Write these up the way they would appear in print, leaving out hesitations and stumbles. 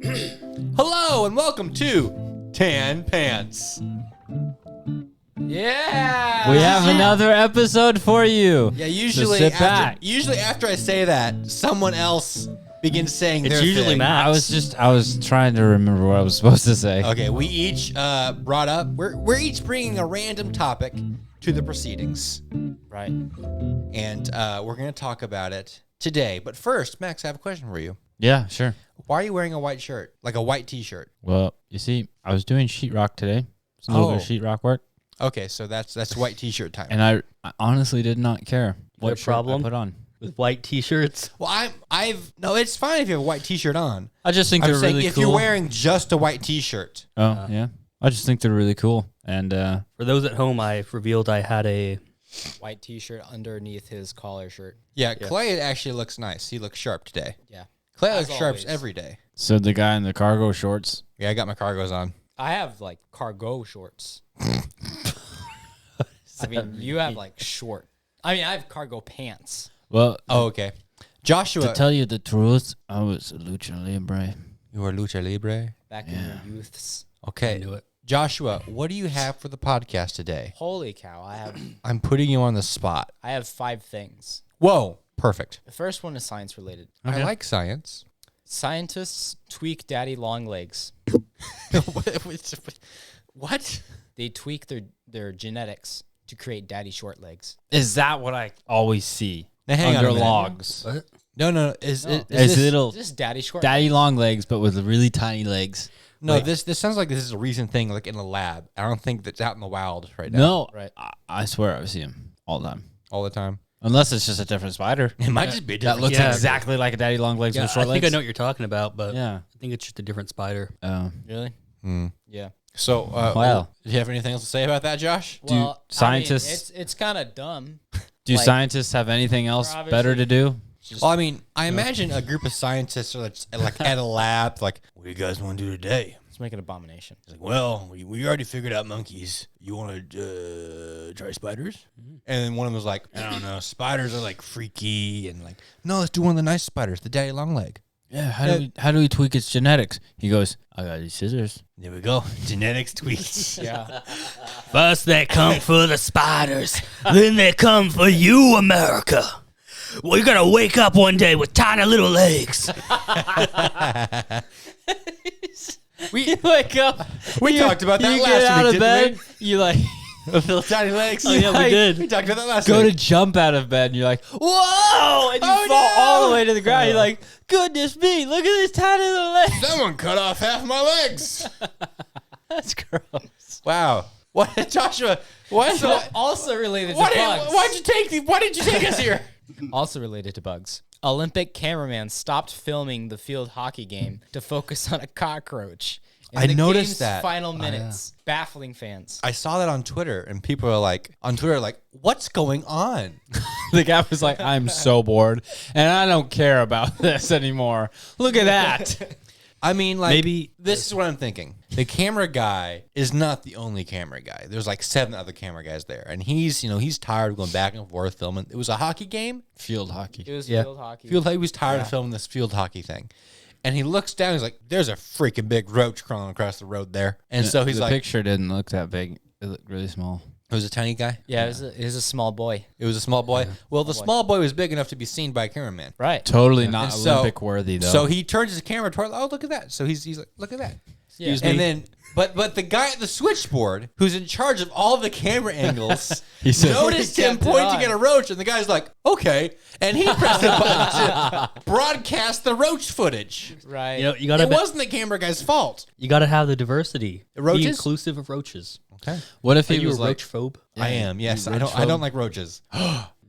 Hello and welcome to Tan Pants. Yeah, We have another episode for you. Yeah, So sit back. usually after I say that, someone else begins saying It's their usually thing. Matt. I was trying to remember what I was supposed to say. Okay, we each brought up. We're each bringing a random topic to the proceedings, Right. and we're gonna talk about it today. But first, Max, I have a question for you. Yeah, sure. Why are you wearing a white shirt, like a white T-shirt? Well, you see, I was doing sheetrock today. It's a little bit of sheetrock work. Okay, so that's white T-shirt time. And I honestly did not care what shirt problem? I put on. With white T-shirts. Well, no, it's fine if you have a white T-shirt on. I just think I'm they're saying really if cool. you're wearing just a white T-shirt. Oh, yeah. I just think they're really cool. And For those at home, I revealed I had a white T-shirt underneath his collar shirt. Yeah, Clay actually looks nice. He looks sharp today. Yeah. Clay As looks sharp always. every day. so the guy in the cargo shorts. Yeah, I got my cargos on. I have like cargo shorts. I mean, you have like short. I mean, I have cargo pants. Well, Oh, okay. Joshua, to tell you the truth, I was a lucha libre. you are lucha libre. Back in your youths. Okay. knew it. Joshua, what do you have for the podcast today? Holy cow! I'm putting you on the spot. I have 5 things. Whoa, perfect. The first one is science related. I like science. Scientists tweak daddy long legs. What? They tweak their genetics to create daddy short legs. Is that what I always see? Now, hang on a under minute. logs. What? No. Is No. It's this, little Just daddy short. daddy legs. long legs, but with really tiny legs. no, Wait. this sounds like this is a recent thing, like in a lab. I don't think that's out in the wild right now. No, Right. I swear I see him all the time. All the time. Unless it's just a different spider. It might just be That looks Yeah. exactly like a daddy long legs Yeah, with I short think legs. I know what you're talking about, but Yeah. I think it's just a different spider. Really? Hmm. Yeah. So, Wow. do you have anything else to say about that, Josh? Do Well, scientists- I mean, it's kind of dumb. Do Like, scientists have anything else obviously- better to do? Well, I mean, I imagine a group of scientists are like at a lab, like, what do you guys want to do today? Let's make an abomination. It's like, well, we already figured out monkeys. You want to try spiders? And then one of them was like, I don't know, spiders are like freaky and like, no, let's do one of the nice spiders, the daddy long leg. Yeah. How do we tweak its genetics? He goes, I got these scissors. There we go, genetics tweaks. Yeah. First they come for the spiders, then they come for you, America. Well, you're gonna wake up one day with tiny little legs. We Wake up. we talked about that you last get out week, of bed. didn't You like we? With little tiny legs. Oh, yeah, we Like, did. We talked about that last go to week. jump out of bed and you're like, whoa, and you Oh, fall no. all the way to the ground. You're like, goodness me, look at this tiny little leg. Someone cut off half my legs. That's gross. Wow. What, Joshua? What? So also related to Why bugs. Why did you take us here? Also related to bugs. Olympic cameraman stopped filming the field hockey game to focus on a cockroach. In I the noticed game's that. Final minutes, baffling fans. I saw that on Twitter, and people are like, what's going on? The guy was like, I'm so bored and I don't care about this anymore. Look at that. I mean, like, Maybe- this is what I'm thinking. The camera guy is not the only camera guy. There's like 7 other camera guys there, and he's tired of going back and forth filming. It was a hockey game. Field hockey. It was Yeah. field hockey. He was tired of filming this field hockey thing. And he looks down. He's like, "There's a freaking big roach crawling across the road there." And so he's the like, picture didn't look that big. It looked really small. "It was a tiny guy. Yeah, it was a small boy. It was a small boy. Well, the small boy was big enough to be seen by a cameraman. Right. Totally not And so- Olympic worthy though. So he turns his camera toward. Oh, look at that! So he's like, "Look at that." Yeah. And then, but the guy at the switchboard, who's in charge of all the camera angles, He said- noticed He him kept it pointing on. at a roach, and the guy's like, "Okay," and he pressed the button to broadcast the roach footage. Right. You know, It wasn't the camera guy's fault. you gotta have the diversity. Roaches? Be inclusive of roaches. Okay, what if Are he you a was like, roach phobe? I am. Yes, you I roach don't phobe? like roaches.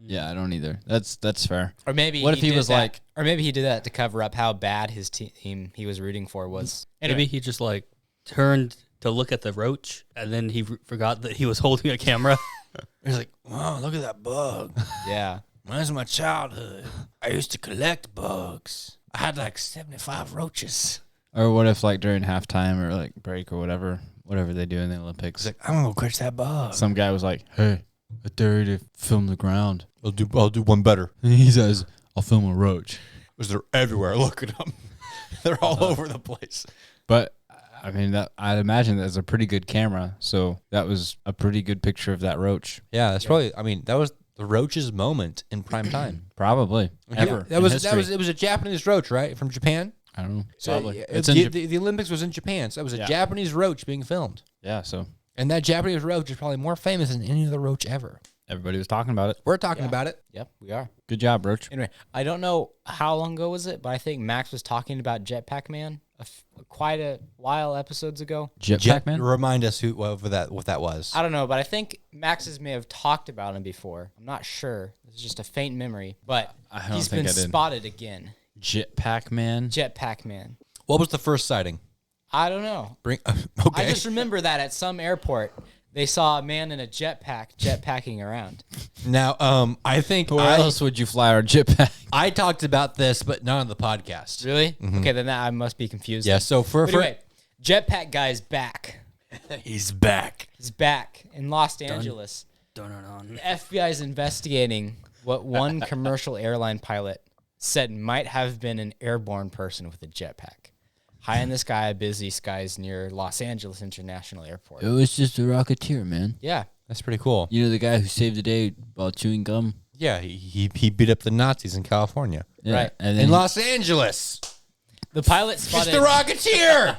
yeah, I don't either. That's fair. Or maybe What if he did was that- like- or maybe he did that to cover up how bad his team he was rooting for was. Maybe he just like turned to look at the roach, and then he forgot that he was holding a camera. He's like, "Wow, look at that bug." Yeah. Reminds me of my childhood. I used to collect bugs. I had like 75 roaches. Or what if like during halftime or like break or whatever they do in the Olympics, He's like, "I'm gonna go catch that bug." some guy was like, "Hey, I dare you to film the ground." I'll do one better. And he says, "I'll film a roach." Because they're everywhere. Look at them. They're all over the place. But I mean, that I'd imagine that's a pretty good camera. So that was a pretty good picture of that roach. Yeah, that's probably. I mean, that was the roach's moment in prime time. Probably ever. That was it was a Japanese roach, right, from Japan. I don't know. So Probably. it's the Olympics was in Japan, so that was a Japanese roach being filmed. Yeah. So And that Japanese roach is probably more famous than any other roach ever. everybody was talking about it. We're talking about it. Yep, we are. Good job, Roach. Anyway, I don't know how long ago was it, but I think Max was talking about Jetpack Man quite a while episodes ago. Jetpack Man. Remind us what that was. I don't know, but I think Max's may have talked about him before. I'm not sure. It's just a faint memory, but he's been spotted again. Jetpack Man. Jetpack Man. What was the first sighting? I don't know. Okay. I just remember that at some airport, they saw a man in a jetpacking around. Now, I think Where else would you fly our jetpack? I talked about this, but not on the podcast. Really? Okay, then I must be confused. Yeah. So Anyway, Jetpack guy's back. he's back. He's back in Los Angeles. The FBI is investigating what one commercial airline pilot said might have been an airborne person with a jetpack. High in the sky, busy skies near Los Angeles International Airport. It was just a rocketeer, man. Yeah. That's pretty cool. You know the guy who saved the day while chewing gum? Yeah, he beat up the Nazis in California. Yeah. Right. And then In Los Angeles. The pilot It's spotted the Rocketeer.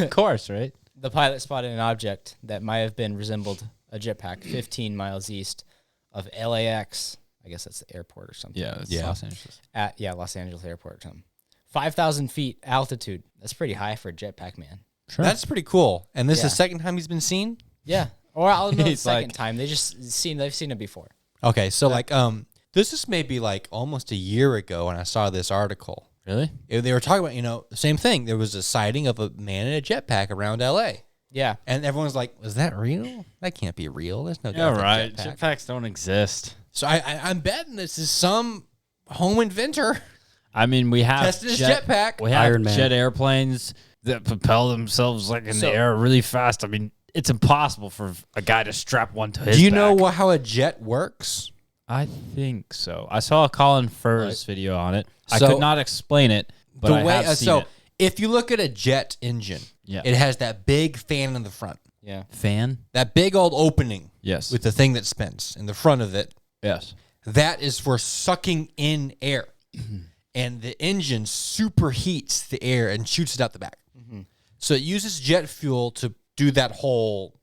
of course, right? the pilot spotted an object that might have been resembled a jetpack 15 miles east of LAX. I guess that's the airport or something. Yeah, it's Yeah. Los Angeles. Los Angeles Airport or something. 5,000 feet altitude. That's pretty high for a jetpack man. Sure. That's pretty cool. And this is Yeah. the second time he's been seen? Yeah. Or I'll know the He's second like- time. They've seen it before. Okay, so this is maybe like almost a year ago when I saw this article. Really? They were talking about, the same thing. There was a sighting of a man in a jetpack around LA. Yeah. And everyone's like, was that real? That can't be real. There's no Yeah, goddamn right. jetpack. Jetpacks don't exist. So I'm betting this is some home inventor I mean, we have testing his jetpack. We have Iron Man. jet airplanes that propel themselves like in So- the air really fast. I mean, it's impossible for a guy to strap one to his Do you back. know how a jet works? I think so. I saw a Colin Furze video on it. I So- could not explain it, but I have seen it. if you look at a jet engine, Yeah. it has that big fan in the front, Yeah. Fan? that big old opening Yes. with the thing that spins in the front of it. Yes. That is for sucking in air. And the engine superheats the air and shoots it out the back. So it uses jet fuel to do that whole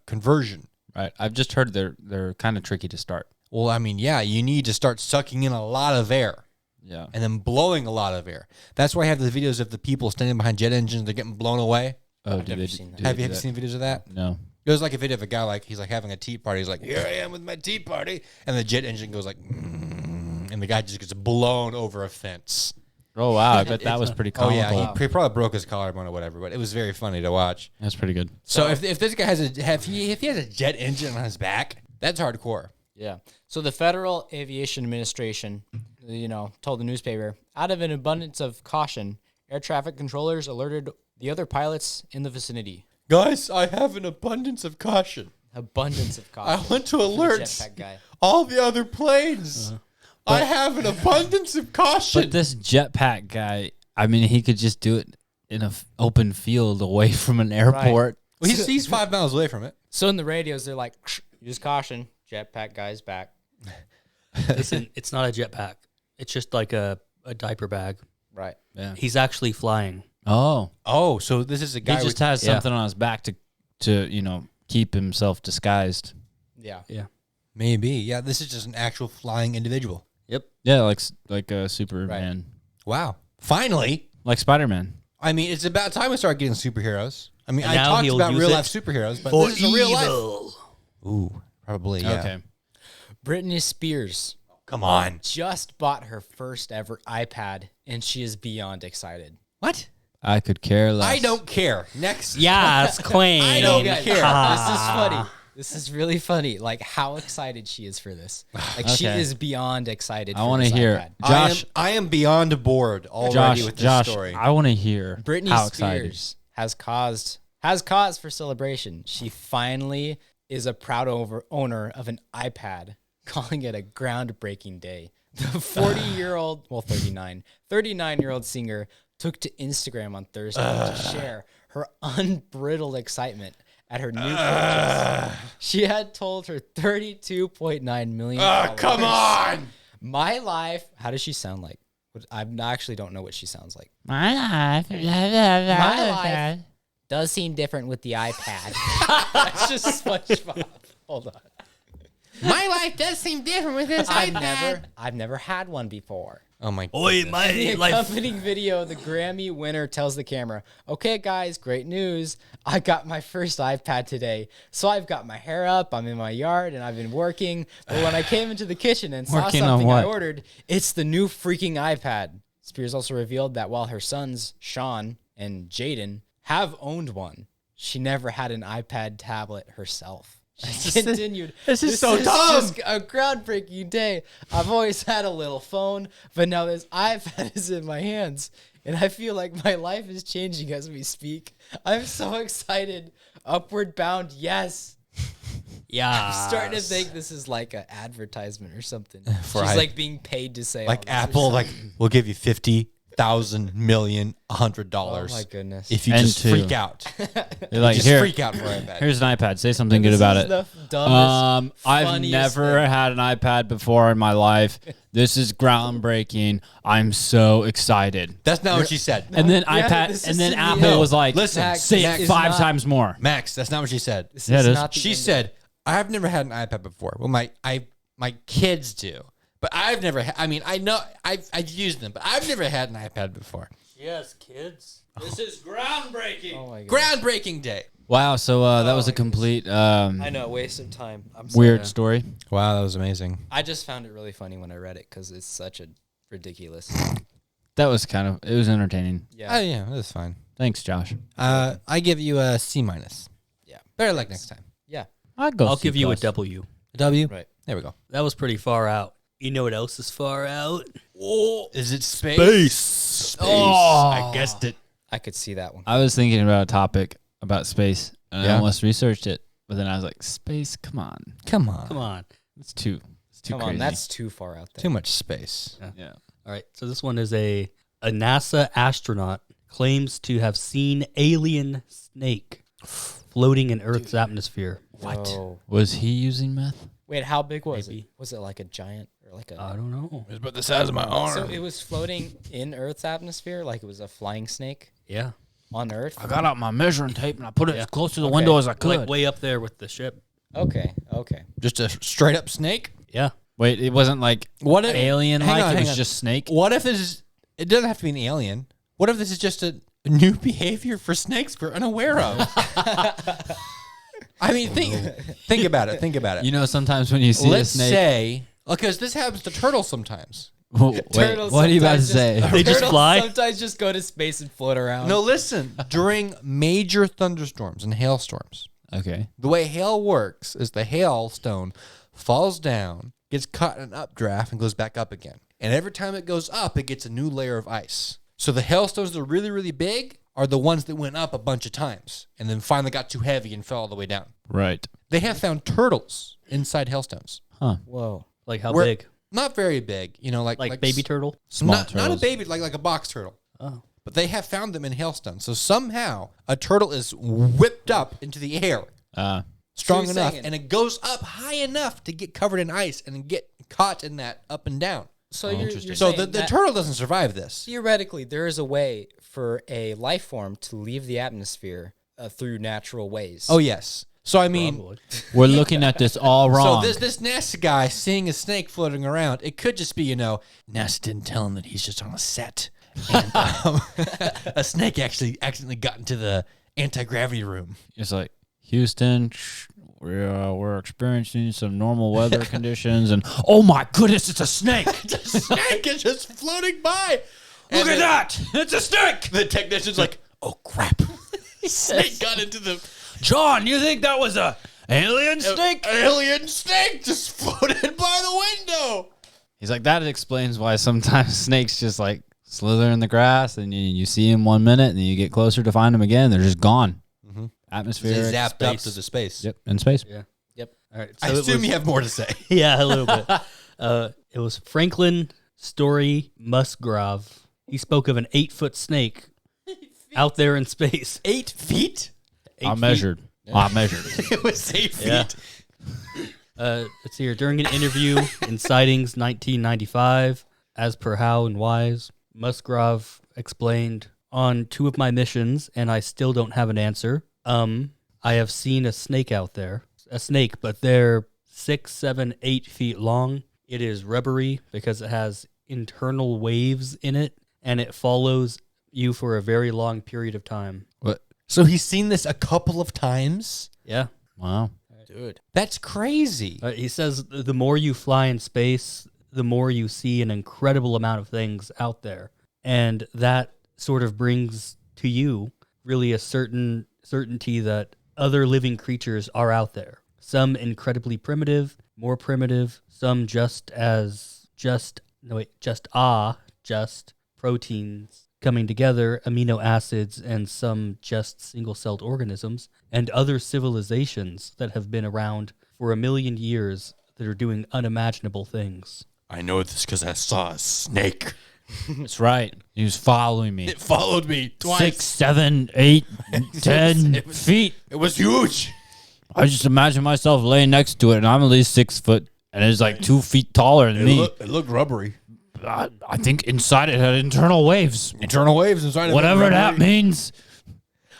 conversion. Right. I've just heard they're kind of tricky to start. Well, I mean, yeah, you need to start sucking in a lot of air Yeah. and then blowing a lot of air. That's why I have the videos of the people standing behind jet engines. They're getting blown away. Oh, I've never seen that. Have you seen videos of that? No. There's like a video of a guy he's having a tea party. He's like, here I am with my tea party, and the jet engine goes like, and the guy just gets blown over a fence. Oh wow! I bet that was pretty Oh comical. yeah, he probably broke his collarbone or whatever, but it was very funny to watch. That's pretty good. So if this guy has if he has a jet engine on his back, that's hardcore. Yeah. So the Federal Aviation Administration, told the newspaper, out of an abundance of caution, air traffic controllers alerted the other pilots in the vicinity. Guys, I have an abundance of caution. Abundance of I caution. want to for the alert jetpack guy. all the other planes. I have an abundance of caution. But this jetpack guy, I mean, he could just do it in an open field away from an airport. Well, he's 5 miles away from it. So in the radios, they're like, use caution, jetpack guy's back. Listen, it's not a jetpack. It's just like a diaper bag. Right. Yeah. He's actually flying. Oh, Oh, so this is a he guy just has something on his back to keep himself disguised. Yeah. maybe. Yeah, this is just an actual flying individual. Yep. Yeah, like a Superman, Wow. Finally. like Spider-Man. I mean, it's about time we start getting superheroes. I mean, And I now talked he'll about use real it life superheroes, but For this is a real life. evil. Ooh, probably, yeah. Okay. Britney Spears Come on. just bought her first ever iPad, and she is beyond excited. What? I could care less. I don't care. Next. Yes, claim. I don't Guys, care. This is funny. This is really funny. Like how excited she is for this. Like she Okay. is beyond excited. I want to hear iPad. Josh. I am beyond bored already with this Josh, story. I want to hear Britney how Spears excited. has cause for celebration. She finally is a proud owner of an iPad, calling it a groundbreaking day. The 39-year-old singer took to Instagram on Thursday to share her unbridled excitement at her new purchase. She had told her 32.9 million followers. Come on! My life. How does she sound like? I actually don't know what she sounds like. My life. My life does seem different with the iPad. That's just SpongeBob. Hold on. My life does seem different with this I've never had one before. Oh my Oi, goodness. my In the life. accompanying video, the Grammy winner tells the camera, "Okay, guys, great news. I got my first iPad today. So I've got my hair up, I'm in my yard, and I've been working. But when I came into the kitchen and saw Working on something I what? ordered, it's the new freaking iPad." Spears also revealed that while her sons, Sean and Jaden, have owned one, she never had an iPad tablet herself. She continued, this is so dumb. just a groundbreaking day. I've always had a little phone, but now this iPad is in my hands, and I feel like my life is changing as we speak. I'm so excited. Upward bound, yes. Yeah. I'm starting to think this is like an advertisement or something. She's I- like being paid to say all Like this or Apple, like something. we'll give you $50,000,000, $100 Oh my goodness. if you And just two. freak out. You're like, Just here, freak out for iPad. here's an iPad. Say something good This about is it. the dumbest, I've funniest never thing. had an iPad before in my life. This is groundbreaking. I'm so excited. That's not what she said. And then Yeah, iPad, this and then isn't Apple the- was like, Listen, Max, say Max it is 5 not- times more. Max, that's not what she said. This Yeah, is it is. not the She end. said, "I've never had an iPad before." Well, my kids do, but I've never. I mean, I know I've used them, but I've never had an iPad before. Yes, kids. This is groundbreaking. Oh my god. Groundbreaking day. Wow, so that was a complete I know, waste of time. I'm sorry. weird story. Wow, that was amazing. I just found it really funny when I read it because it's such a ridiculous. That was it was entertaining. Yeah. Yeah, that's fine. Thanks, Josh. I give you a C minus. Yeah. Better luck next time. Yeah. I'd go I'll C+. give you a W. A W. Right. There we go. That was pretty far out. You know what else is far out? Oh, is it space? Oh. I guessed it. I could see that one. I was thinking about a topic about space, and I Yeah? almost researched it, but then I was like, space, come on. Come on. Come on. It's too Come crazy. on, that's too far out there. Too much space. Yeah. All right. So this one is a NASA astronaut claims to have seen alien snake floating in Earth's atmosphere. What? Whoa. Was he using meth? Wait, how big was Maybe. it? Was it like a giant or like a? I don't know. It's about the size of my arm. So it was floating in Earth's atmosphere, like it was a flying snake Yeah. on Earth. I got out my measuring tape and I put it Yeah. as close to the window as I could. Like way up there with the ship. Okay. Okay. Just a straight up snake. Yeah. Wait, it wasn't like What if alien hang like, on, it hang was on. just snake? What if this is? It doesn't have to be an alien. What if this is just a new behavior for snakes we're unaware of? I mean, think about it. Think about it. You know, sometimes when you see Let's a snake. say, because this happens to turtles sometimes. Wait, Turtles what are you about to sometimes say? They just Turtles fly? Sometimes just go to space and float around. No, listen. During major thunderstorms and hailstorms, Okay. the way hail works is the hailstone falls down, gets caught in an updraft, and goes back up again. And every time it goes up, it gets a new layer of ice. So the hailstones that are really, really big are the ones that went up a bunch of times and then finally got too heavy and fell all the way down. Right. They have found turtles inside hailstones. Whoa. Like how Where- big? Not very big, you know, like Baby turtle? Small not a turtles. baby, like a box turtle. Oh. But they have found them in hailstones. So somehow a turtle is whipped up into the air strong So you're enough, saying- and it goes up high enough to get covered in ice and get caught in that up and down. So you're interesting. So saying the that turtle doesn't survive this. theoretically there is a way for a life form to leave the atmosphere through natural ways. Oh yes. So I mean, Probably. We're looking at this all wrong. so this NASA guy seeing a snake floating around, it could just be, NASA didn't tell him that he's just on a set, and a snake actually accidentally got into the anti-gravity room. It's like, Houston, we're experiencing some normal weather conditions, and oh my goodness, it's a snake! The snake is just floating by. Look at that! It's a snake! The technician's like, oh crap. Snake got into the John, you think that was a alien snake? alien snake just floated by the window. He's like, that explains why sometimes snakes just like slither in the grass, and you see them 1 minute, and then you get closer to find them again, they're just gone. Mm-hmm. Atmosphere. Zapped up space. to the space. Yep, in space. Yeah. Yep. All right. I it assume was- you have more to say. Yeah, a little bit. It was Franklin Story Musgrave. He spoke of an 8-foot snake out there in space. 8 feet? I measured. I measured. It was 8 feet. Yeah. Let's see here. During an interview in Sightings 1995, as per How and Wise, Musgrave explained, on 2 of my missions, and I still don't have an answer. I have seen a snake out there. A snake, but they're 6, 7, 8 feet long. It is rubbery because it has internal waves in it, and it follows you for a very long period of time. What? So he's seen this a couple of times? Yeah. Wow. Dude. That's crazy. He says the more you fly in space, the more you see an incredible amount of things out there. And that sort of brings to you really a certain certainty that other living creatures are out there. Some incredibly primitive, more primitive, some just proteins coming together, amino acids, and some just single-celled organisms, and other civilizations that have been around for 1 million years that are doing unimaginable things. I know this because I saw a snake. That's right. He was following me. It followed me twice. 6, 7, 8, 10 feet. It was huge. I just imagine myself laying next to it, and I'm at least 6 foot, and it's like 2 feet taller than me. It looked rubbery. I think inside it had internal waves. Internal waves inside of it. Whatever that means.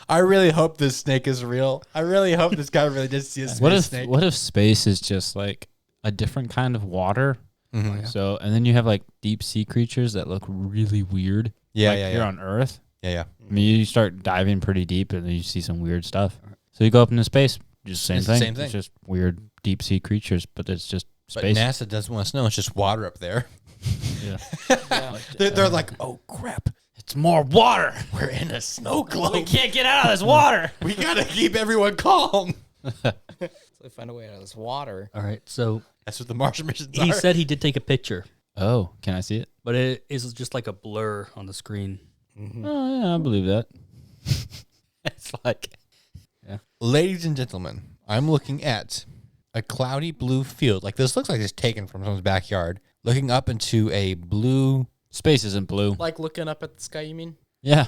I really hope this snake is real. I really hope this guy really did see a snake. What if space is just like a different kind of water? Mm-hmm. So, and then you have like deep sea creatures that look really weird. Yeah, like yeah, here yeah. on Earth. Yeah. I mean, you start diving pretty deep, and then you see some weird stuff. So you go up into space, just same It's the thing. same thing. It's just weird deep sea creatures, but it's just But space. NASA doesn't want us to know. It's just water up there. Yeah. They're like, oh, crap. It's more water. We're in a snow globe. Can't get out of this water. We got to keep everyone calm. So they find a way out of this water. All right, so That's what the Martian missions he are. said he did take a picture, Oh, can I see it? but it is just like a blur on the screen. Oh, yeah, I believe that. It's like, Ladies and gentlemen, I'm looking at a cloudy blue field. Like this looks like it's taken from someone's backyard. Looking up into a blue. Space isn't blue. Like looking up at the sky, you mean? Yeah.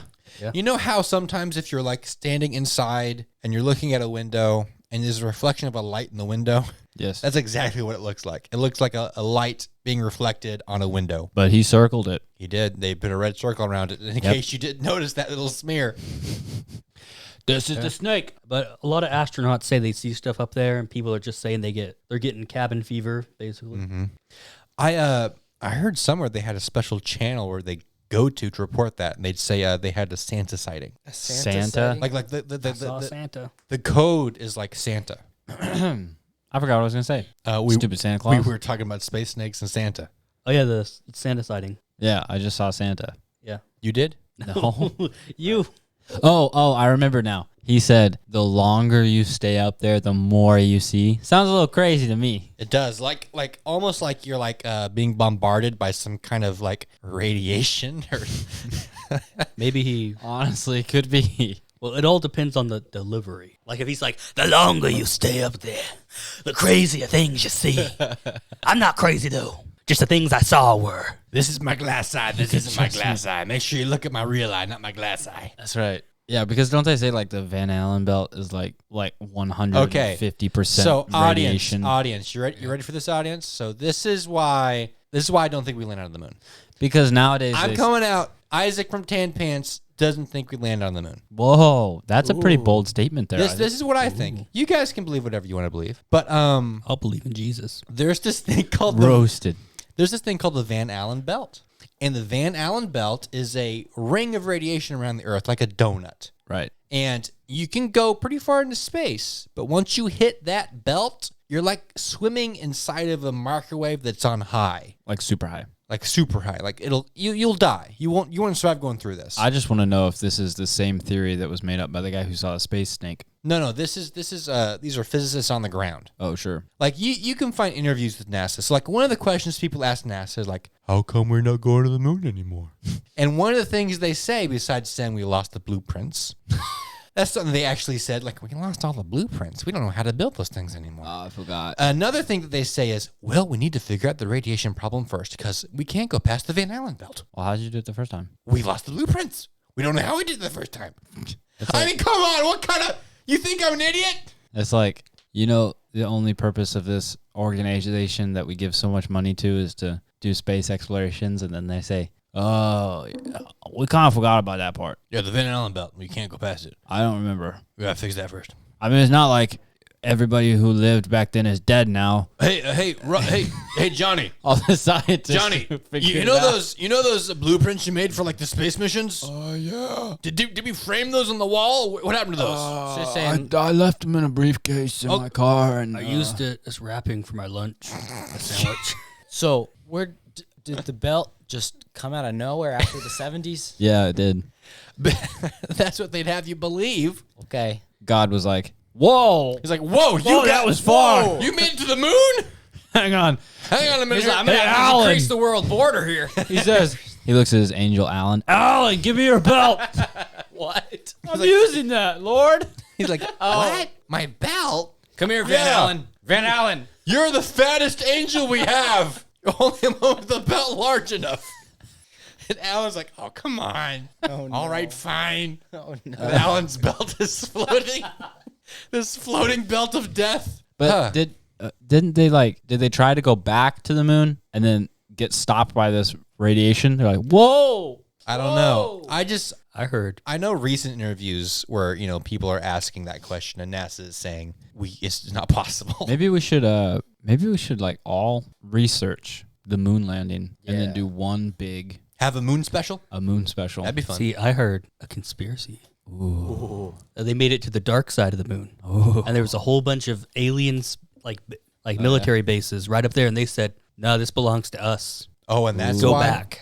You know how sometimes if you're like standing inside and you're looking at a window and there's a reflection of a light in the window? Yes. That's exactly what it looks like. It looks like a light being reflected on a window. But he circled it. He did. They put a red circle around it in case you didn't notice that little smear. This is the snake. but a lot of astronauts say they see stuff up there, and people are just saying they're getting cabin fever, basically. Mm-hmm. I heard somewhere they had a special channel where they go to report that, and they'd say they had a Santa sighting. A Santa? sighting? Like I saw the Santa. the code is like Santa. I forgot what I was going to say. Stupid Santa We Claus. were talking about space snakes and Santa. Oh yeah, the Santa sighting. Yeah, I just saw Santa. Yeah. You did? No. You. Oh, I remember now. He said, the longer you stay up there, the more you see. Sounds a little crazy to me. It does. Like almost like you're like being bombarded by some kind of like radiation or Maybe he. Honestly, could be. Well, it all depends on the delivery. Like if he's like, the longer you stay up there, the crazier things you see. I'm not crazy though. Just the things I saw were. this is my glass eye. This isn't my glass eye. Make sure you look at my real eye, not my glass eye. That's right. Yeah, because don't they say like the Van Allen belt is like 150% So radiation? audience, you ready for this, audience? So this is why I don't think we land on the moon. Because nowadays I'm they- coming out. Isaac from Tan Pants doesn't think we land on the moon. Whoa, that's a pretty bold statement there. This is what I think. You guys can believe whatever you want to believe, but I'll believe in Jesus. there's this thing called roasted. There's this thing called the Van Allen belt, and the Van Allen belt is a ring of radiation around the Earth, like a donut. Right. And you can go pretty far into space, but once you hit that belt, you're like swimming inside of a microwave that's on high, Like super high. like super high. Like you'll die. You won't survive going through this. I just want to know if this is the same theory that was made up by the guy who saw a space snake. No, this is these are physicists on the ground. Oh, sure. Like you can find interviews with NASA. So like one of the questions people ask NASA is like, how come we're not going to the moon anymore? And one of the things they say, besides saying we lost the blueprints, That's something they actually said. Like, we lost all the blueprints. We don't know how to build those things anymore. Oh, I forgot. Another thing that they say is, well, we need to figure out the radiation problem first because we can't go past the Van Allen belt. Well, how did you do it the first time? We lost the blueprints. We don't know how we did it the first time. I mean, come on. What kind of... You think I'm an idiot? It's like, the only purpose of this organization that we give so much money to is to do space explorations, and then they say, oh, yeah, we kind of forgot about that part. Yeah, the Van Allen belt. We can't go past it. I don't remember. We got to fix that first. I mean, it's not like everybody who lived back then is dead now. Hey, Johnny. All the scientists. Johnny, who figured you it know out. those blueprints you made for like the space missions? Oh, yeah. Did we frame those on the wall? What happened to those? So you're saying I left them in a briefcase in my car, and I used it as wrapping for my lunch, a sandwich. So where did the belt just come out of nowhere after the 70s? Yeah, it did. That's what they'd have you believe. Okay. God was like, "Whoa, He's like, whoa, that was far. Whoa, you made it to the moon? hang on." Hang on a minute. He's like, I'm going to have to Alan. increase the world border here. He says, he looks at his angel Alan. Alan, give me your belt. What? I'm using that, Lord. He's like, what? My belt? Come here, Van Yeah. Allen. Van Allen. You're the fattest angel we have. Only one with the belt large enough. And Alan's like, oh, come on. Oh, no. All right, fine. Oh, no. And Alan's belt is floating. This floating belt of death. But did they try to go back to the moon and then get stopped by this radiation? They're like, whoa. I don't know. I know recent interviews where, people are asking that question and NASA is saying it's not possible. Maybe we should like all research the moon landing and then do one big Have a moon special? moon special. That'd be fun. See, I heard a conspiracy. Ooh. They made it to the dark side of the moon. And there was a whole bunch of aliens, like military bases right up there, and they said, no, this belongs to us. Oh, and that's Go why? back.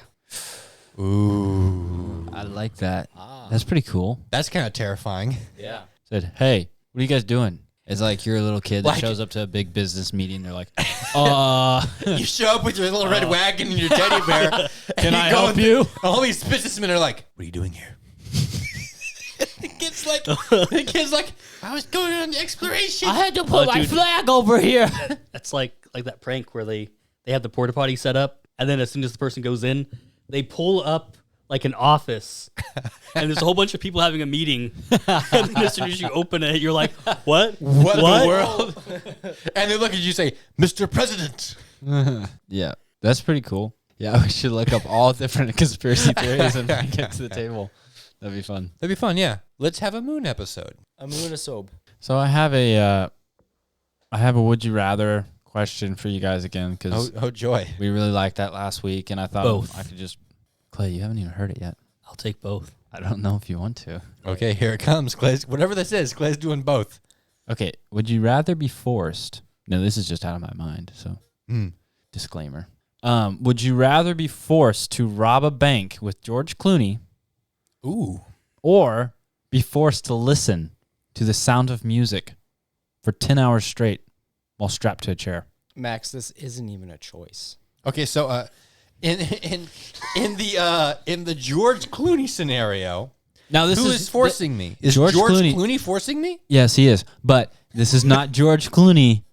Ooh. I like that. That's pretty cool. That's kind of terrifying. Yeah. Said, hey, what are you guys doing? It's like you're a little kid that Like- shows up to a big business meeting. They're like, You show up with your little red wagon and your teddy bear. can and I go help and you? All these businessmen are like, what are you doing here? The kid's like, I was going on exploration. had to put my flag over here. That's like that prank where they have the porta potty set up, and then as soon as the person goes in, they pull up like an office, and there's a whole bunch of people having a meeting. And then as soon as you open it, you're like, "What? What in the world? And they look at you and say, Mr. President. Yeah, that's pretty cool. Yeah, we should look up all different conspiracy theories and bring it to the table. That'd be fun. That'd be fun, yeah. Let's have a moon episode. A moonisobe. So I have a would you rather question for you guys again because Oh, joy. we really liked that last week, and I thought Both. I could just Clay. You haven't even heard it yet. I'll take both." I don't know if you want to. Okay, here it comes. Clay's, whatever this is, Clay's doing both. Okay, would you rather be forced? No, this is just out of my mind. So disclaimer. Would you rather be forced to rob a bank with George Clooney? Ooh. Or be forced to listen to the sound of music for 10 hours straight while strapped to a chair? Max, this isn't even a choice. Okay, so in the George Clooney scenario, Now who is forcing me? Is George George Clooney- Clooney forcing me? Yes, he is. But this is not George Clooney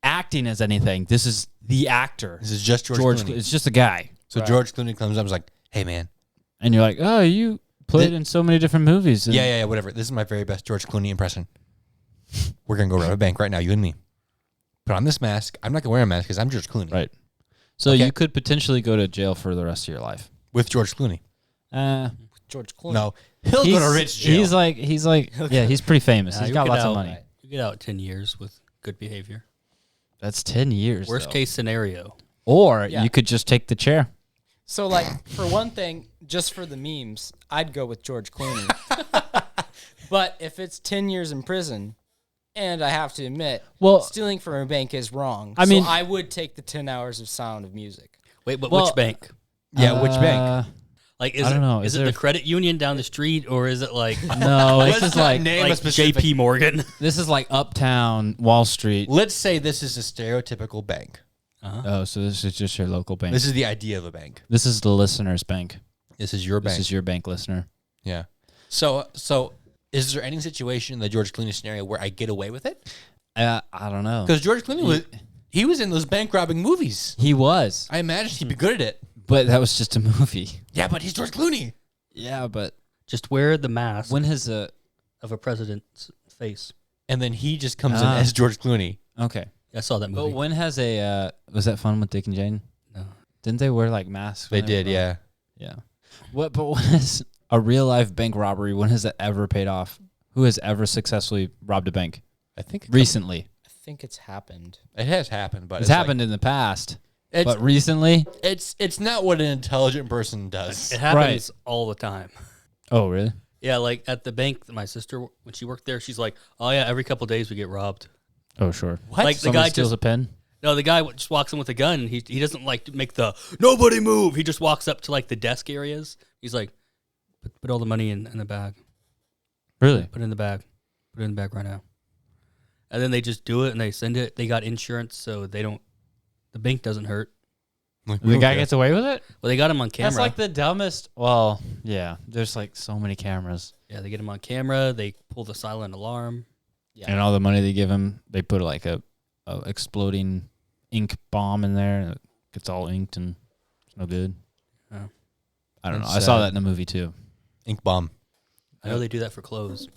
acting as anything. This is the actor. This is just George Clooney. It's just a guy. So George Clooney comes up and is like, hey, man. And you're like, oh, you played in so many different movies. And Yeah, whatever. This is my very best George Clooney impression. We're going to go rob a bank right now, you and me. Put on this mask. I'm not going to wear a mask because I'm George Clooney. Right. So Okay. you could potentially go to jail for the rest of your life. With George Clooney. George Clooney. No. He'll go to rich jail. He's like, yeah, he's pretty famous. He's you got get lots of out- money. You get out 10 years with good behavior. That's 10 years. Worst though. case scenario. Or Yeah. you could just take the chair. So, like, for one thing, just for the memes, I'd go with George Clooney. But if it's 10 years in prison, and I have to admit, Well- stealing from a bank is wrong. I mean- so I would take the 10 hours of Sound of Music. Wait, but Well- which bank? Yeah, which bank? Like, is I don't know. Is Is it there- the credit union down the street, or is it like No, this Let's is not like name a like specific. J.P. Morgan? this is like Uptown Wall Street. Let's say this is a stereotypical bank. Oh, so this is just your local bank. This is the idea of a bank. This is the listener's bank. This is your bank. This is your bank listener. Yeah. So is there any situation in the George Clooney scenario where I get away with it? I don't know. Because George Clooney was in those bank robbing movies. He was. I imagine he'd be good at it. But that was just a movie. Yeah, but he's George Clooney. Yeah, but Just wear the mask when has of a president's face. And then he just comes in as George Clooney. okay. I saw that movie. But when has was that Fun with Dick and Jane? No. Didn't they wear like masks? They when did, were- yeah. Yeah. But when has a real life bank robbery, when has that ever paid off? Who has ever successfully robbed a bank? I think Recently. I think it's happened. it has happened, but It's happened in the past. It's, But recently? it's not what an intelligent person does. It happens all the time. Oh, really? Yeah, like at the bank, my sister, when she worked there, she's like, oh, yeah, every couple of days we get robbed. Oh, sure. What? Like the Somebody guy steals just, a pen? no, the guy just walks in with a gun. And he doesn't like make the nobody move. He just walks up to like the desk areas. He's like, put all the money in the bag. Really? Put it in the bag. Put it in the bag right now. And then they just do it and they send it. They got insurance, so they don't. The bank doesn't hurt. The guy gets away with it? Well, they got him on camera. That's like the dumbest. Well, yeah. There's like so many cameras. Yeah, they get him on camera. They pull the silent alarm. Yeah. And all the money they give him, they put like a exploding ink bomb in there. And it gets all inked and it's no good. Oh. I don't know. It's, I saw that in a movie too. Ink bomb. I know they do that for clothes.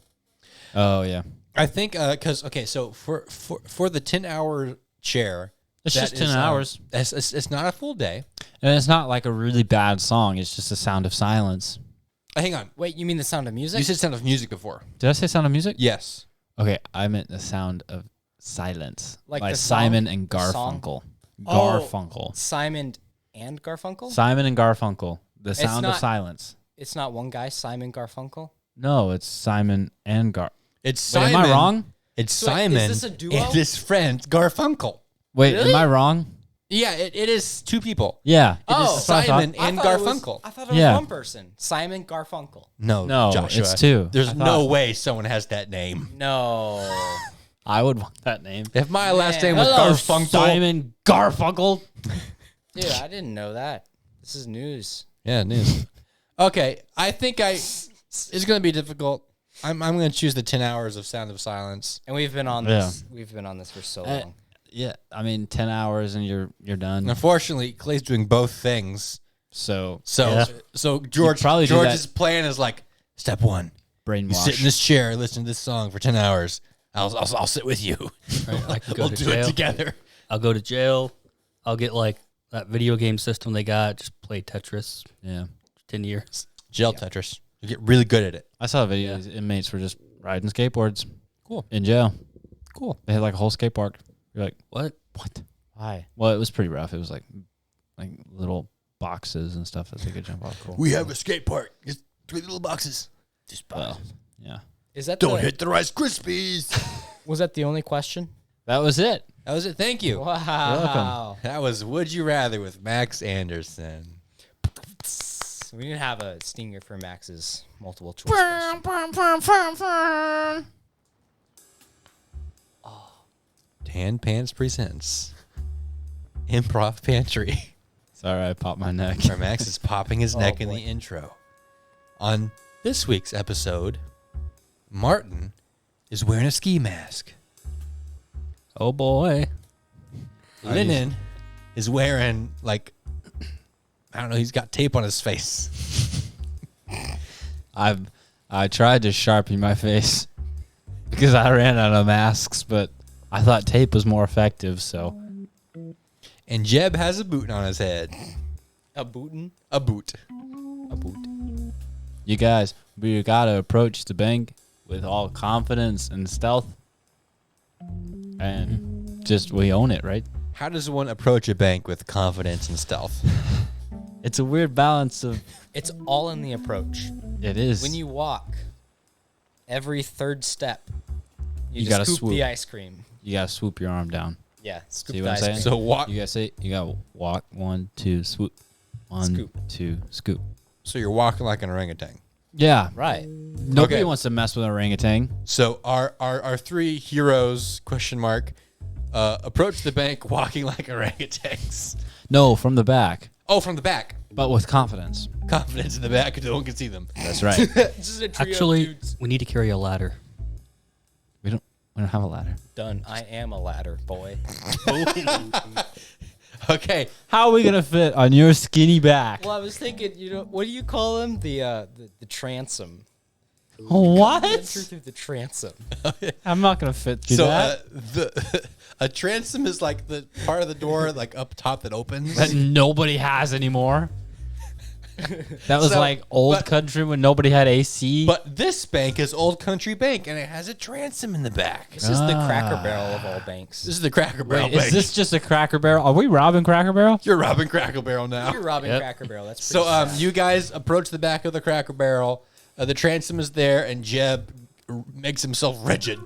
Oh, yeah. I think because so for the 10-hour chair, It's that just 10 is, hours. It's not a full day. And it's not like a really bad song. It's just a sound of silence. Hang on, Wait, you mean the Sound of Music? you said Sound of Music before. Did I say Sound of Music? Yes. Okay, I meant the sound of silence. Like by the song? Simon and The song? Garfunkel. Oh. Garfunkel. Simon and Garfunkel? Simon and Garfunkel. The sound of not- silence. It's not one guy, Simon Garfunkel? No, it's Simon and It's Wait, Simon. am I wrong? It's So wait, is Simon this a duo? and his friend Garfunkel. Wait, Really? am I wrong? Yeah, it is two people. Yeah. It is Oh. Simon I and thought it was- Garfunkel. I thought it was Yeah. one person. Simon Garfunkel. No, No, Joshua. it's two. There's I no thought- way someone has that name. No. I would want that name. If my last name Man. was Hello, Garfunkel, Simon Garfunkel. Dude, I didn't know that. This is news. yeah, news. Okay, I think it's going to be difficult. I'm going to choose the 10 hours of Sound of Silence. And we've been on this. We've been on this for so long. Yeah, I mean 10 hours and you're done. Unfortunately, Clay's doing both things. So So probably do George's that. plan is like, step one, you sit in brainwash. this chair, listen to this song for 10 hours. I'll sit with you. Right? I can go We'll to do it jail. together. I'll go to jail. I'll get like that video game system they got. Just play Tetris. Yeah. 10 years. Jail Tetris. You get really good at it. I saw a video. Inmates were just riding skateboards. Cool. In jail. Cool. They had like a whole skate park. You're like, What? what? Why? Well, it was pretty rough. It was like little boxes and stuff that they could jump off. Cool. We have a skate park. It's 3 little boxes. Just Well, yeah. Is that don't the, hit the Rice Krispies. Was that the only question? That was it. That was it. Thank you. Wow. That was Would You Rather with Max Anderson. We didn't have a stinger for Max's multiple choice question. Tan Pants presents Improv Pantry, Sorry, I popped my neck. where Max is popping his neck in boy. the intro. On this week's episode, Martin is wearing a ski mask. Oh boy. Lennon is wearing, like, I don't know, he's got tape on his face. I tried to sharpen my face because I ran out of masks, but I thought tape was more effective, so And Jeb has a boot on his head. A bootin'? A boot. A boot. you guys, we gotta approach the bank with all confidence and stealth. And just we own it, right? How does one approach a bank with confidence and stealth? It's a weird balance of It's all in the approach. it is. When you walk, every third step, you You just gotta scoop swoop. the ice cream. you gotta swoop your arm down. Yeah, scoop See the what I'm ice saying? cream. So walk. You gotta say you gotta walk 1, 2, swoop. 1, Scoop. 2, scoop. So you're walking like an orangutan. Yeah. Right. Nobody Okay. wants to mess with an orangutan. So our 3 heroes approach the bank walking like orangutans. No, from the back, Oh, from the back. but with confidence. confidence in the back because no one can see them. That's right. Just a trio of Actually, dudes. we need to carry a ladder. we don't have a ladder. Done. I am a ladder, boy. Okay. How are we gonna fit on your skinny back? Well, I was thinking, what do you call them? The transom. What? Enter through the transom. I'm not gonna fit through So that. a transom is like the part of the door like up top that opens. That nobody has anymore. That was So, like old but- country when nobody had AC. But this bank is Old Country Bank, and it has a transom in the back. This is the Cracker Barrel of all banks. This is the Cracker Barrel Wait, Bank. is this just a Cracker Barrel? Are we robbing Cracker Barrel? You're robbing Cracker Barrel now. You're robbing Yep. Cracker Barrel. That's So pretty sad. you guys approach the back of the Cracker Barrel. The transom is there, and Jeb makes himself rigid.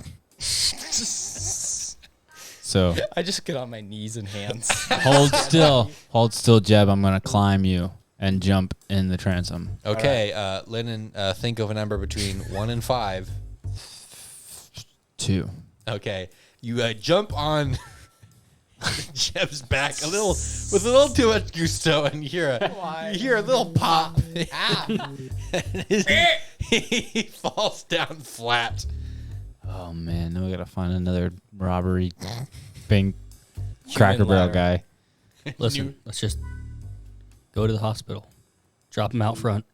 So I just get on my knees and hands. hold still, Jeb. I'm gonna climb you and jump in the transom. Okay, Lennon, think of a number between 1 and 5. 2. Okay, you jump on Jeb's back with a little too much gusto, and you hear a little pop. He falls down flat. Oh man, now we gotta find another robbery bank Cracker Barrel ladder. guy. Listen, let's just go to the hospital. Drop him out front.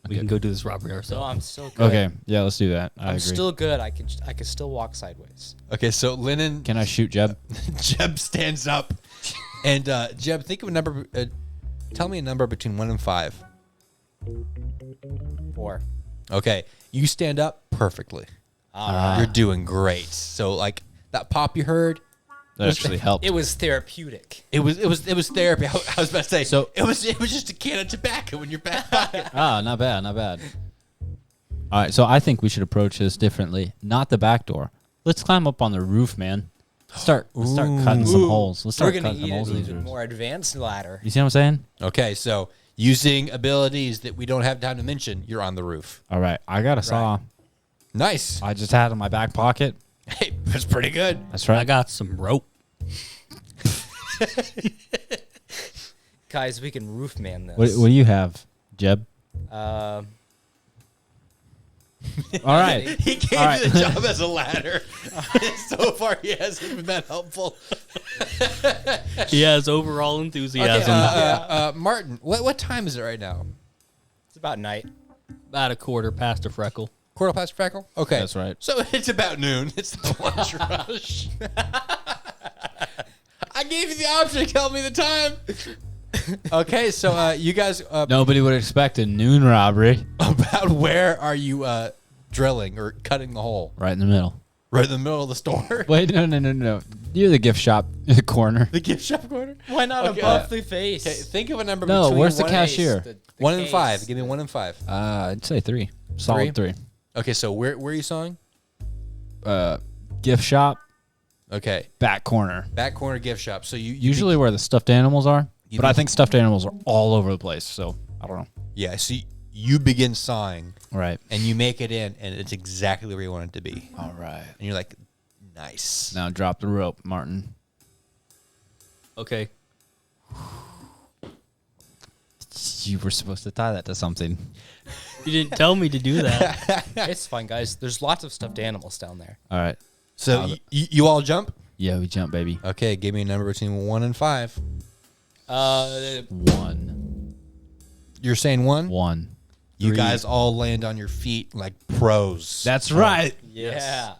We can go do this robbery No, ourselves. I'm still good. Okay, yeah, let's do that. I I'm agree. still good. I can still walk sideways. Okay, so Lennon, Can I shoot Jeb? Jeb stands up, and Jeb, think of a number. Tell me a number between 1 and 5. 4. Okay, you stand up perfectly. You're doing great. So like that pop you heard, That actually helped. It was therapeutic. it was therapy. I was about to say. So- it was just a can of tobacco in your back pocket. Not bad, not bad. All right, so I think we should approach this differently. Not the back door. Let's climb up on the roof, man. Let's start cutting some holes. Let's We're start gonna cutting some eat holes an in these even roofs. more advanced ladder. You see what I'm saying? Okay, so using abilities that we don't have time to mention, you're on the roof. All right, I got a saw. Nice. I just had it in my back pocket. Hey, that's pretty good. That's I right. got some rope. Guys, we can roof man this. What do you have, Jeb? Uh, All right. He gave All right. you the job as a ladder. So far, he hasn't been that helpful. He has overall Okay, enthusiasm. Martin, what time is it right now? it's about night. About a quarter past a freckle. Quarter past freckle? Okay. That's right. So it's about noon. It's the lunch rush. I gave you the option to tell me the time. Okay, so you guys, Nobody would expect a noon robbery. about where are you drilling or cutting the hole? Right in the middle. Right in the middle of the store? Wait, no. You're the gift shop in the corner. The gift shop corner? Why not Okay, above the face? Okay, think of a number No, between where's the 1 cashier? The 1 and case. 5. Give me 1 and 5. I'd say 3. Solid 3. Okay, so where are you sawing? Gift shop, Okay, back corner. back corner gift shop. So you Usually where the stuffed animals are. You But I think- think stuffed animals are all over the place, so I don't know. yeah. So you begin sawing Right. and you make it in, and it's exactly where you want it to be. All right. And you're like, nice. Now drop the rope, Martin. Okay. You were supposed to tie that to something. You didn't tell me to do that. It's fine, guys. There's lots of stuffed animals down there. All right. So you all jump. Yeah, we jump, baby. Okay, give me a number between 1 and 5. 1. You're saying 1. 1. You 3. guys all land on your feet like pros. That's right. Yeah.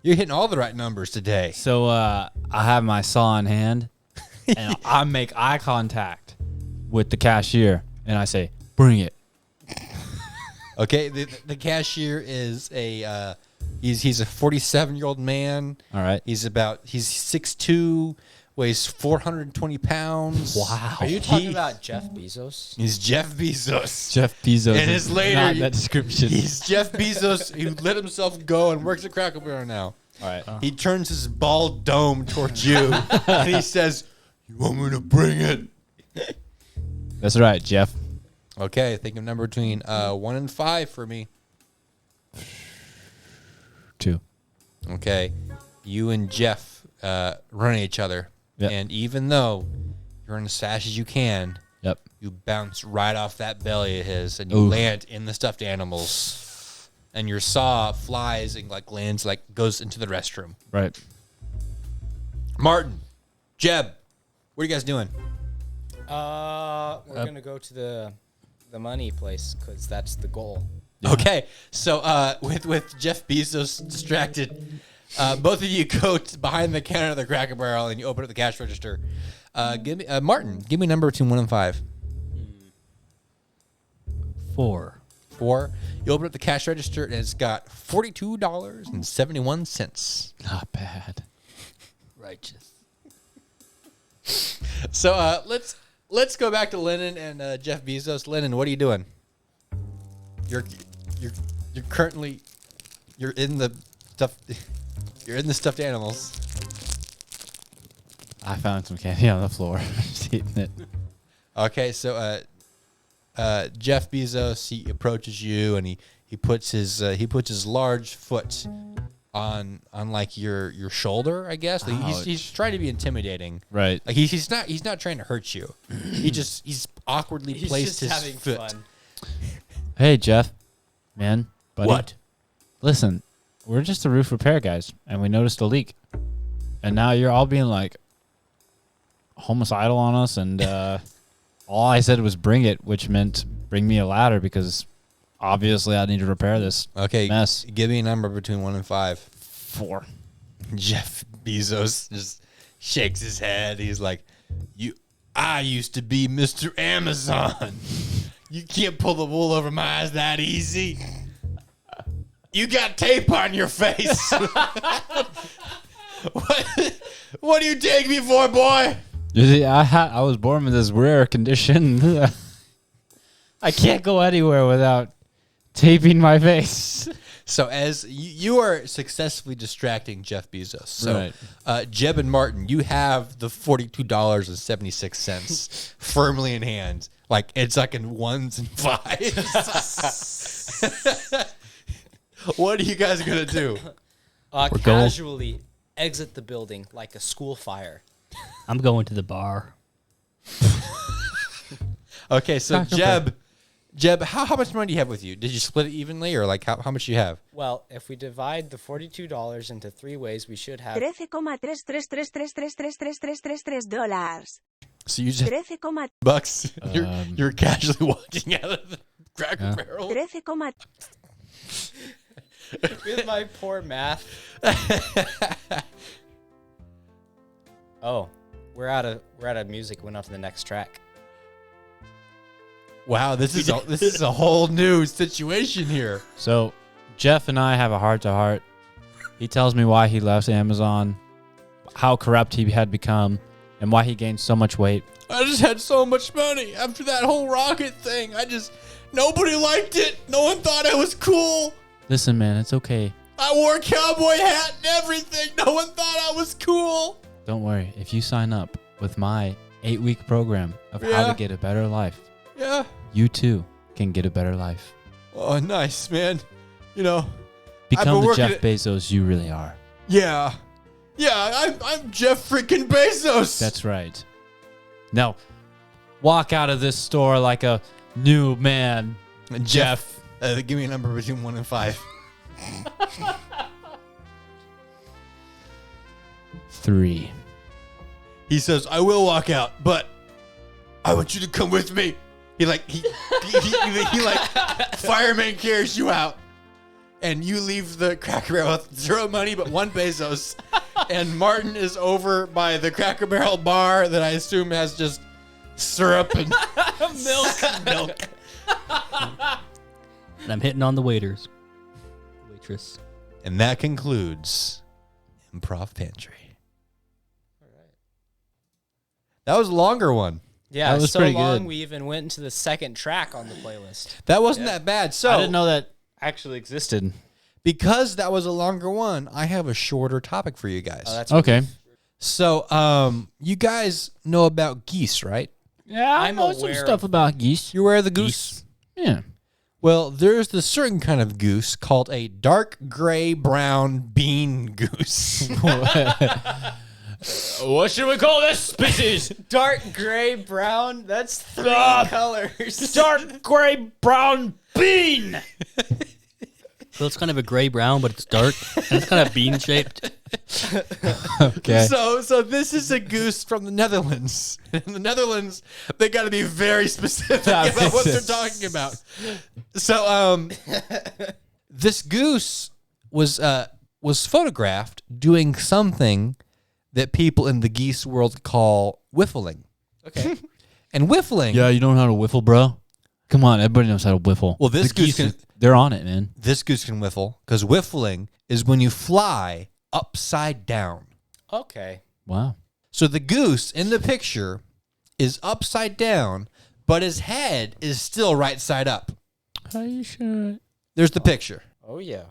You're hitting all the right numbers today. So I have my saw in hand, and I make eye contact with the cashier, and I say, "Bring it." Okay, the cashier is a he's a 47-year-old man. All right. He's 6'2", weighs 420 pounds. Wow. Are you talking about Jeff Bezos? He's Jeff Bezos. Jeff Bezos. And is his later- not that description. He's Jeff Bezos who let himself go and works at Cracker Barrel now. All right. He turns his bald dome towards you and he says, "You want me to bring it?" That's right, Jeff. Okay, think of number between 1 and 5 for me. 2. Okay, you and Jeff run at each other, Yep. and even though you're in as fast as you can, Yep. You bounce right off that belly of his, and you land in the stuffed animals. And your saw flies and like lands, like goes into the restroom. Right. Martin, Jeb, what are you guys doing? We're gonna go to the money place because that's the goal. Yeah. Okay, so with Jeff Bezos distracted, both of you go behind the counter of the Cracker Barrel and you open up the cash register. Martin, give me a number between 1 and 5. 4. 4. You open up the cash register and it's got $42.71. Not bad. Righteous. So let's go back to Lennon and Jeff Bezos. Lennon, what are you doing? You're currently in the stuffed animals. I found some candy on the floor. Just eating it. Okay, so Jeff Bezos, he approaches you and he puts his large foot on like your shoulder, I guess. Like he's trying to be intimidating. Right. Like he's not trying to hurt you. He's awkwardly placed his having foot. fun. Hey, Jeff. Man. Buddy. What? Listen, we're just the roof repair guys, and we noticed a leak. And now you're all being like homicidal on us, and all I said was bring it, which meant bring me a ladder because obviously I need to repair this mess. Give me a number between 1 and 5. 4. Jeff Bezos just shakes his head. He's like, I used to be Mr. Amazon. You can't pull the wool over my eyes that easy. You got tape on your face. What do you take me for, boy? You see, I was born with this rare condition. I can't go anywhere without taping my face. So as you are successfully distracting Jeff Bezos. So Jeb and Martin, you have the $42.76 firmly in hand. Like it's like in 1s and 5s. What are you guys going to do? Casually exit the building like a school fire. I'm going to the bar. Okay, so Jeb, how much money do you have with you? Did you split it evenly, or like how much do you have? Well, if we divide the $42 into 3 ways, we should have $13,333333333. So you just bucks. You're casually walking out of the Cracker Barrel. with my poor math. Oh, we're out of music. Went on to the next track. Wow, this is a whole new situation here. So Jeff and I have a heart-to-heart. He tells me why he left Amazon, how corrupt he had become, and why he gained so much weight. I just had so much money after that whole rocket thing. Nobody liked it. No one thought I was cool. Listen, man, it's okay. I wore a cowboy hat and everything. No one thought I was cool. Don't worry. If you sign up with my 8-week program of how to get a better life, you too can get a better life. Oh, nice, man. Become the Jeff Bezos you really are. Yeah, I'm Jeff freaking Bezos. That's right. Now, walk out of this store like a new man. Jeff, give me a number between 1 and 5. 3. He says, I will walk out, but I want you to come with me. He fireman carries you out, and you leave the Cracker Barrel with 0 money but 1 pesos. And Martin is over by the Cracker Barrel bar that I assume has just syrup and milk. And I'm hitting on the waitress. And that concludes Improv Pantry. All right. That was a longer one. Yeah, that was so pretty long good. we even went into the second track on the playlist. That wasn't that bad. So I didn't know that actually existed. Because that was a longer one, I have a shorter topic for you guys. Oh, that's Okay. So, you guys know about Geese, right? Yeah, I I'm know some aware stuff of- about geese. You aware of the goose? Yeah. Well, there's this certain kind of goose called a dark gray brown bean goose. What should we call this species? Dark gray brown. That's 3 colors. Dark gray brown bean. So it's kind of a gray brown, but it's dark and it's kind of bean shaped. Okay. So this is a goose from the Netherlands. In the Netherlands, they got to be very specific about what they're talking about. So this goose was photographed doing something that people in the geese world call whiffling. Okay. And whiffling. Yeah, you don't know how to whiffle, bro? Come on, everybody knows how to whiffle. Well, this The goose geese can. they're on it, man. This goose can whiffle because whiffling is when you fly upside down. Okay. Wow. So the goose in the picture is upside down, but his head is still right side up. Are you sure? There's the picture. Oh yeah.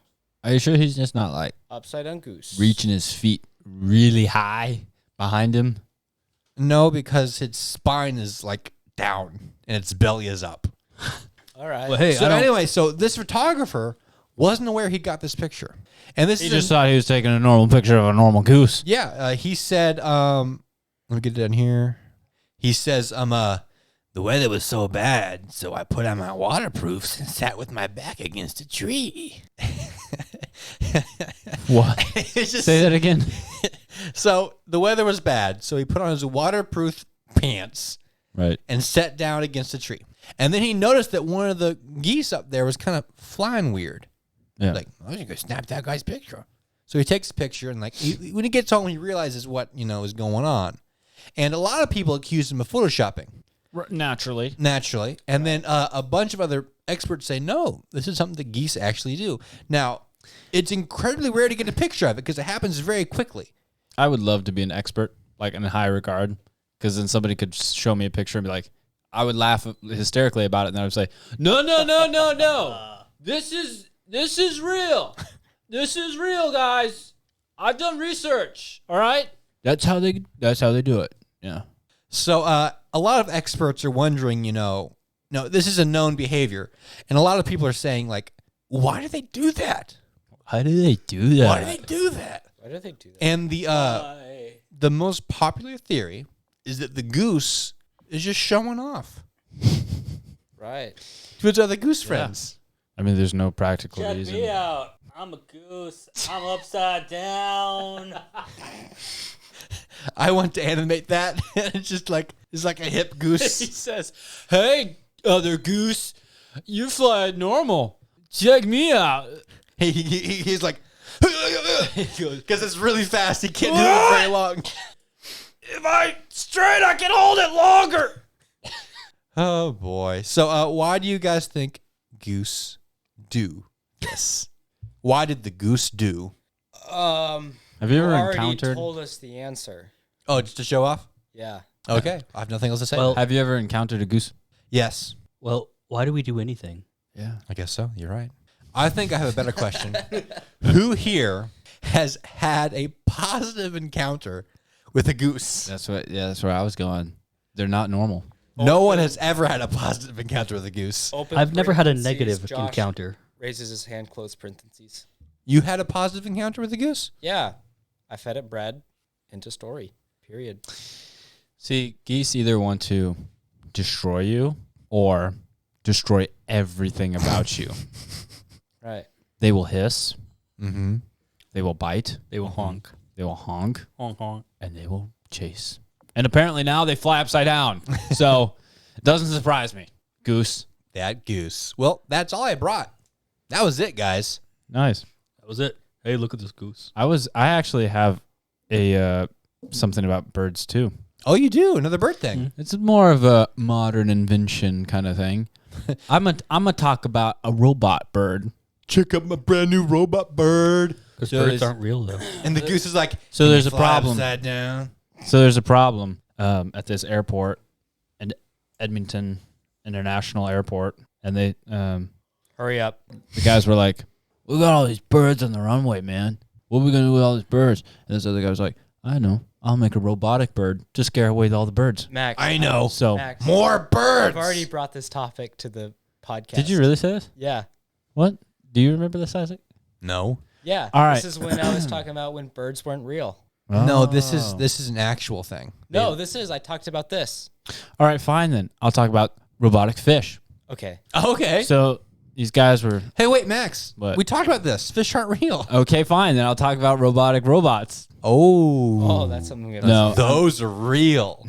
Are you sure he's just not like Upside down goose. reaching his feet really high behind him? No, because his spine is like down and its belly is up. All right. Well, hey, So anyway, so this photographer wasn't aware he got this picture, and this He is just thought he was taking a normal picture of a normal goose. he said, let me get it down here. He says, the weather was so bad, so I put on my waterproofs and sat with my back against a tree. What? It's just, Say that again. So the weather was bad, so he put on his waterproof pants Right. and sat down against a tree. And then he noticed that one of the geese up there was kind of flying weird. Yeah. Like, I'm going to snap that guy's picture. So he takes a picture, and like when he gets home, he realizes what is going on. And a lot of people accuse him of photoshopping, Naturally. naturally. And then a bunch of other experts say, no, this is something that geese actually do. Now, it's incredibly rare to get a picture of it because it happens very quickly. I would love to be an expert, like in high regard, because then somebody could show me a picture and be like, I would laugh hysterically about it, and then I would say, no. This is real. This is real, guys. I've done research. All right. That's how they do it. Yeah. So a lot of experts are wondering, no, this is a known behavior. And a lot of people are saying, like, why do they do that? How do they do that? Why do they do that? Why do they do that? And the most popular theory is that the goose is just showing off Right. to its other goose friends. I mean, there's no practical reason. out. I'm a goose. I'm upside down. I want to animate that. It's like a hip He goose. says, "Hey, other goose, you fly normal. Check me out." He's like, because it's really fast. He can't do it very long. If I straight, I can hold it longer. Oh boy. So why do you guys think goose do this? Why did the goose do? Have you ever already encountered? told us the answer. Oh, just to show off? Yeah. Okay. I have nothing else to say. Well- Have you ever encountered a goose? yes. Well, why do we do anything? Yeah. I guess so. You're right. I think I have a better question. Who here has had a positive encounter with a goose? That's where I was going. They're not normal. No one has ever had a positive encounter with a goose. Open I've never had a parentheses, negative Josh encounter. Raises his hand, close parentheses. You had a positive encounter with a goose? Yeah. I fed it bread into story. Period. See, geese either want to destroy you or destroy everything about you. Right. They will hiss. Mm-hmm. They will bite. They will honk. They will honk. Honk, honk. And they will chase. And apparently now they fly upside down. So it doesn't surprise me. Goose. That goose. Well, that's all I brought. That was it, guys. Nice. That was it. Hey, look at this goose. I actually have a something about birds too. Oh, you do? Another bird thing. It's more of a modern invention kind of thing. I'm gonna talk about a robot bird. Check out my brand new robot bird. Because So birds there's- aren't real, though. And the goose is like, So "Can there's you a fly problem. upside down?" So there's a problem at this airport, at Edmonton International Airport, and they Hurry up. the guys were like, "We got all these birds on the runway, man. What are we gonna do with all these birds?" And this other guy was like, "I know. I'll make a robotic bird to scare away all the birds." Max. I know. So Max. More birds. I've already brought this topic to the podcast. did you really say this? Yeah. What? Do you remember this, Isaac? No. Yeah. All right. This is when I was talking about when birds weren't real. No, this is an actual thing. No, I talked about this. All right, fine then. I'll talk about robotic fish. Okay. Okay. So these guys were Hey, wait, Max. What? We talked about this. Fish aren't real. okay. Fine then. I'll talk about robotic robots. Oh. Oh, that's something we No. Those are real.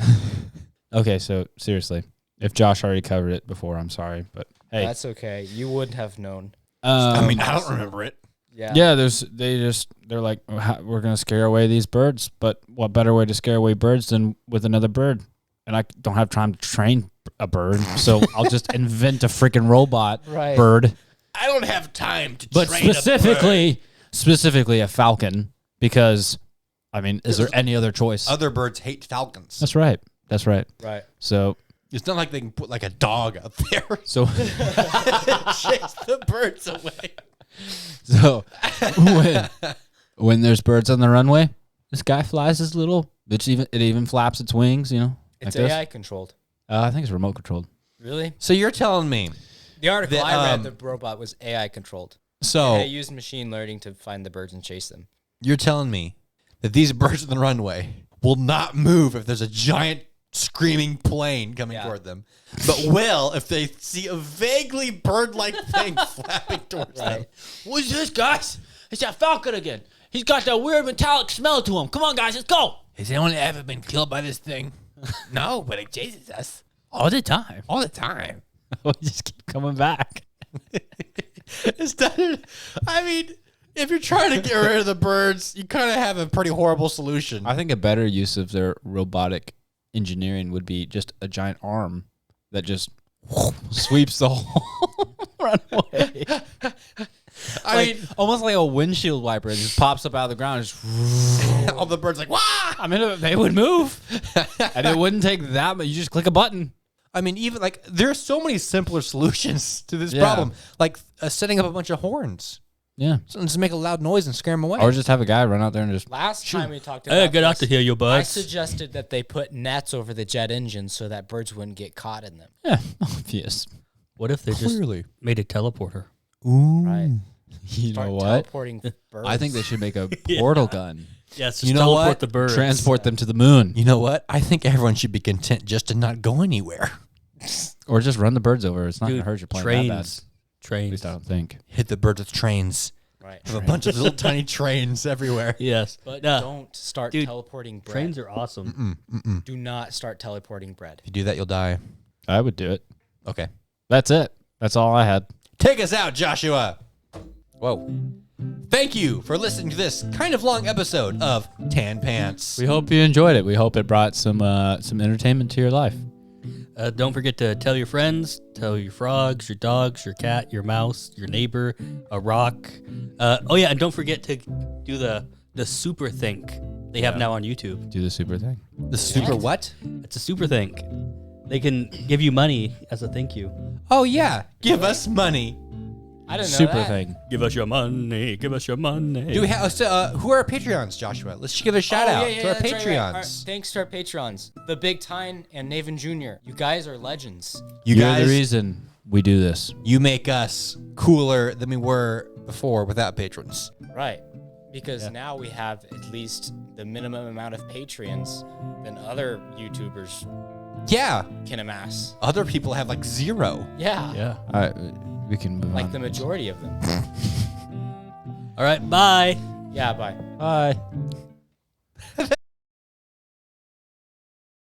Okay, so seriously, if Josh already covered it before, I'm sorry, but hey, That's okay. You would have known. I mean, I don't remember it. Yeah. yeah, they're like, we're gonna scare away these birds, but what better way to scare away birds than with another bird? And I don't have time to train a bird, so I'll just invent a freaking robot Right. bird. I don't have time to But specifically a falcon, because I mean, is there any other choice? Other birds hate falcons. That's right. That's right. Right. So It's not like they can put like a dog out there. so Chase the birds away. so when there's birds on the runway, this guy flies his little. It even flaps its wings. You know, It's like this. AI controlled. I think it's remote controlled. Really? So you're telling me The article The, I read, the robot was AI controlled. so They used machine learning to find the birds and chase them. you're telling me that these birds on the runway will not move if there's a giant screaming plane coming Yeah. toward them, but will if they see a vaguely bird-like thing flapping towards them. What's this, guys? It's that falcon again. He's got that weird metallic smell to him. Come on, guys, let's go. Has anyone ever been killed by this thing? No, but it chases us All the time. all the time. We just keep coming back. I mean, if you're trying to get rid of the birds, you kind of have a pretty horrible solution. I think a better use of their robotic engineering would be just a giant arm that just sweeps the whole runway. I mean, Almost like a windshield wiper. It just pops up out of the ground. Just, all the birds like, wah! I mean, they would move. And it wouldn't take that much. You just click a button. I mean, even like there's so many simpler solutions to this Yeah. problem, like setting up a bunch of horns. Yeah. So just make a loud noise and scare them away. Or just have a guy run out there and just... Last time we talked about get out to this, hear you, I bud. suggested that they put nets over the jet engines so that birds wouldn't get caught in them. Yeah, obvious. What if they just made a teleporter? Ooh. Right. You Start know what? teleporting birds. I think they should make a portal gun. Yes, just You know teleport what? the birds. Transport them to the moon. You know what? I think everyone should be content just to not go anywhere. Or just run the birds over. It's not going Dude, to hurt your plane that bad. trains. At Trains. least I don't think. Hit the birds with trains. Right. Have a bunch of little tiny trains everywhere. Yes. But No, don't start Dude, teleporting bread. trains are awesome. Do not start teleporting bread. If you do that, you'll die. I would do it. Okay. That's it. That's all I had. Take us out, Joshua. Whoa. Thank you for listening to this kind of long episode of Tan Pants. We hope you enjoyed it. We hope it brought some entertainment to your life. Don't forget to tell your friends, tell your frogs, your dogs, your cat, your mouse, your neighbor, a rock. Oh yeah, and don't forget to do the super think they have now on YouTube. Do the super thing. The super what? It's a super think. They can give you money as a thank you. Oh, yeah. Give us money. I don't know Super that. thing. Give us your money. Give us your money. Do we have who are our Patreons, Joshua? Let's give a shout out to our that's right, Patreons. right. Thanks to our Patrons. The Big Tyne and Naven Jr. You guys are legends. You You're guys, the reason we do this. you make us cooler than we were before without patrons. Right. Because now we have at least the minimum amount of Patreons than other YouTubers Yeah. can amass. Other people have like 0. Yeah. Yeah. All right, we can move Like on. the majority of them. All right. Bye. Yeah, bye. Bye.